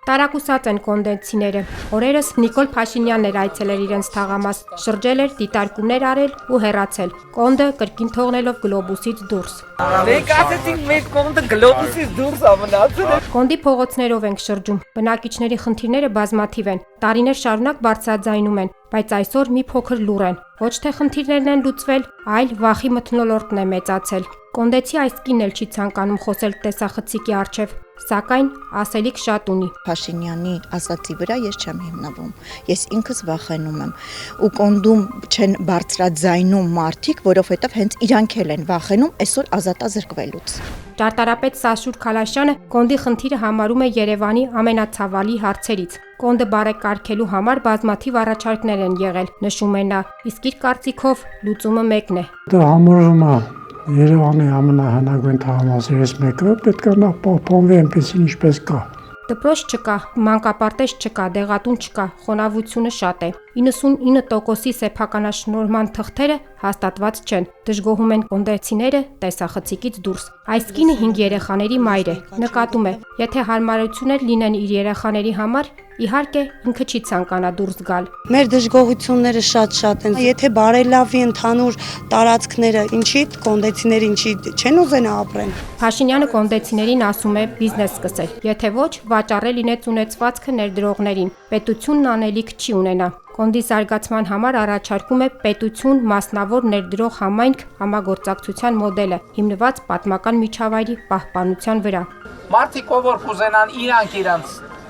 Տարակուսած են կոնդենսիները։ Օրերս Նիկոլ Փաշինյանն էր այցելել իրենց թաղամաս, շրջել էր, դիտարկումներ արել ու հեռացել։ Կոնդը կրկին թողնելով գլոբուսից դուրս։ Մենք ասեցինք մեր կոնդը գլոբուսից դուրս է մնացել։ Կոնդի փողոցներով ենք շրջում։ Բնակիչների խնդիրները բազմաթիվ են։ Տարիներ շարունակ բարձրաձայնում են, բայց այսօր մի փոքր լուռ են։ Ոչ թե խնդիրներն են լուծվել, այլ վախի մթնոլորտն է մեծացել։ Կոնդեցի այս կինն էլ չի ցանկանում խոսել տեսախցիկի առջև, սակայն ասելիք շատ ունի։ Փաշինյանի ասացի վրա ես չեմ հիմնվում։ Ես ինքս վախենում եմ։ Ու կոնդում չեն բարձրաձայնում մարդիկ, որովհետև հենց իրանք են վախենում այսօր ազատազրկվելուց։ Ճարտարապետ Սաշուր Քալաշյանը կոնդի խնդիրը համարում է Երևանի ամենացավալի հարցերից։ Կոնդը բարեկարգելու համար բազմաթիվ առաջարկներ են եղել, նշում է նա, իսկ իր կարծիքով լուծումը մեկն է։ Դա համարվում է Երևանի ամենահնագույն թաղամասերից մեկը, պետք է նա պահպանվի այնպեսին ինչպես կա։ Դպրոց չկա, մանկապարտեզ չկա, դեղատուն չկա, խոնավությունը շատ է։ 99%-ի սեփականաշնորհման թղթերը հաստատված չեն։ Դժգոհում են կոնդենսիները տեսախցիկից դուրս։ Այս կինը 5 երեխաների մայր է։ Նկատում է, եթե հարմարություններ լինեն իր երեխաների համար, իհարկե ինքը չի ցանկանա դուրս գալ։ Մեր դժգոհությունները շատ են։ Եթե բարելավի ընդհանուր տարածքները, ինչի կոնդենսիները ինչի չեն ուզենա ապրեն։ Փաշինյանը կոնդենսիներին ասում է բիզնես սկսել։ Եթե ոչ, վաճառել ինձ ունեցվածքը ներդրողներին։ Պետությունն անելիք չի ունենա։ Կոնդի զարգացման համար առաջարկում է պետություն մասնավոր ներդրող համայնք համագործակցության մոդելը, հիմնված պատմական միջավայրի պահպանության վրա։ Մարդիկ ով որ կուզենան իրանք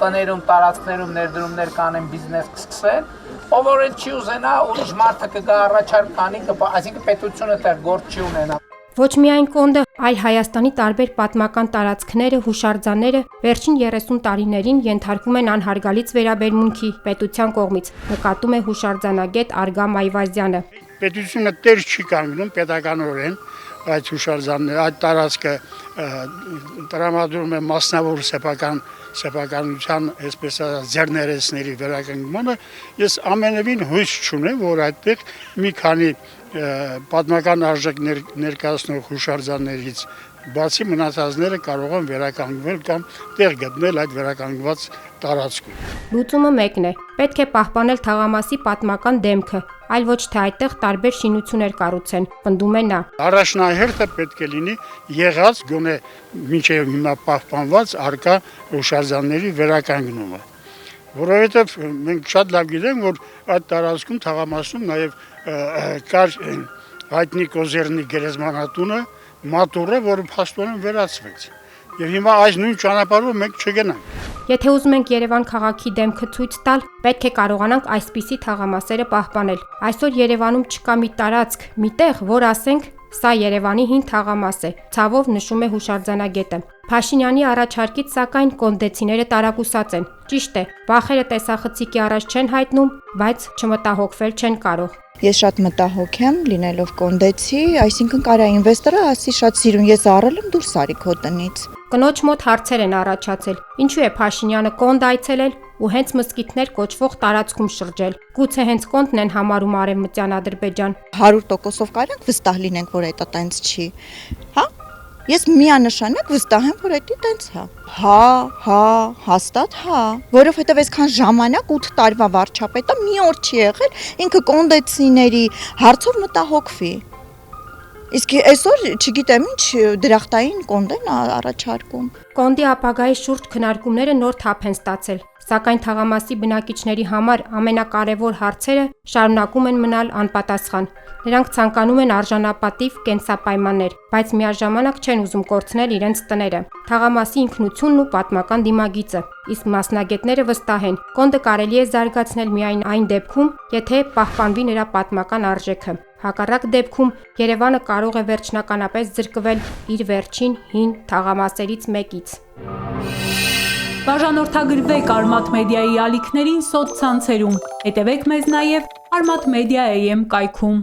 տներում, տարածքներում ներդրումներ կանեն, բիզնես կսկսեն, ով որ չի ուզենա, ուրիշ մարդը կգա առաջարկ կանի, այսինքն պետությունը դեռ գործ չի ունենա։ Ոչ միայն Կոնդը, այլ Հայաստանի տարբեր պատմական տարածքները, հուշարձանները վերջին 30 տարիներին ենթարկվում են անհարգալից վերաբերմունքի պետության կողմից, նկատում է հուշարձանագետ Արգամ Այվազյանը։ Պետությունը տեր չի կանգնում պետականորեն այդ հուշարձանները, այդ տարածքը տրամադրում է մասնավոր սեփականության, այսպես ասած, ձեռներեցների վերականգնմանը, ես ամենևին հույս չունեմ, որ այդտեղ մի քանի պատմական արժեք ներկայացնող հուշարձաններից բացի մնացածները կարող են վերականգնվել կամ տեղ գտնել այդ վերականգնված տարածքում։ Լուծումը մեկն է։ Պետք է պահպանել թաղամասի պատմական դեմքը, այլ ոչ թե այդտեղ տարբեր շինություններ կառուցեն, պնդում է նա։ Առաջնահերթը պետք է լինի եղած գոնե մինչև հիմա պահպանված առկա հուշարձանների վերականգնումը։ Որովհետև մենք շատ լավ գիտենք, որ այդ տարածքում թաղամասում նաև կար հայտնի Կոզերնի գերեզմանատունը, մատուռը, որը փաստորեն վերացվեց։ Եվ հիմա այս նույն ճանապարհով մենք չգնանք։ Եթե ուզում ենք Երևան քաղաքի դեմքը ցույց տալ, պետք է կարողանանք այսպիսի թաղամասերը պահպանել։ Այսօր Երևանում չկա մի տարածք, մի տեղ, որ ասենք, սա Երևանի հին թաղամաս է, ցավով նշում է հուշարձանագետը։ Փաշինյանի առաջարկից սակայն կոնդենսիները տարակուսած են։ Ճիշտ է, վախերը տեսախցիկի առաջ չեն հայտնում, բայց չմտահոգվել չեն կարող։ Ես շատ մտահոգ եմ լինելով կոնդեցի, այսինքն կարա ինվեստորը ասի շատ սիրուն, ես առել եմ դուրս արի քո տնից։ Կնոջ մոտ հարցեր են առաջացել։ Ինչու է Փաշինյանը Կոնդ այցելել ու հենց մզկիթներ կոչվող տարածքում շրջել։ Գուցե հենց Կոնդն են համարում Արևմտյան Ադրբեջան։ 100%-ով կարանք վստահ լինենք, որ դա տենց չի։ Հա? Ես միանշանակ վստահ եմ, որ դա տենց է։ Հաստատ հա, որովհետև այսքան ժամանակ 8 տարվա վարչապետը մի օր չի եղել, ինքը կոնդենսիների հարցով մտահոգվի։ Իսկ այսօր չգիտեմ ինչ դրախտային կոնդեն առաջարկում։ Կոնդի ապագայի շուրջ քննարկումները նոր թափ են ստացել, սակայն թաղամասի բնակիչների համար ամենակարևոր հարցերը շարունակում են մնալ անպատասխան։ Նրանք ցանկանում են արժանապատիվ կենսապայմաններ, բայց միաժամանակ չեն ուզում կորցնել իրենց տները, թաղամասի ինքնությունն ու պատմական դիմագիծը։ Իսկ մասնագետները վստահ են, Կոնդը կարելի է զարգացնել միայն այն դեպքում, եթե պահպանվի նրա պատմական արժեքը։ Հակառակ դեպքում Երևանը կարող է վերջնականապես զրկվել իր վերջին հին թաղամասերից մեկից։ Բաժանորդագրվեք Արմաթ մեդիայի ալիքներին սոցցանցերում, հետևեք մեզ նաև Արմաթ Մեդիա AM կայքում։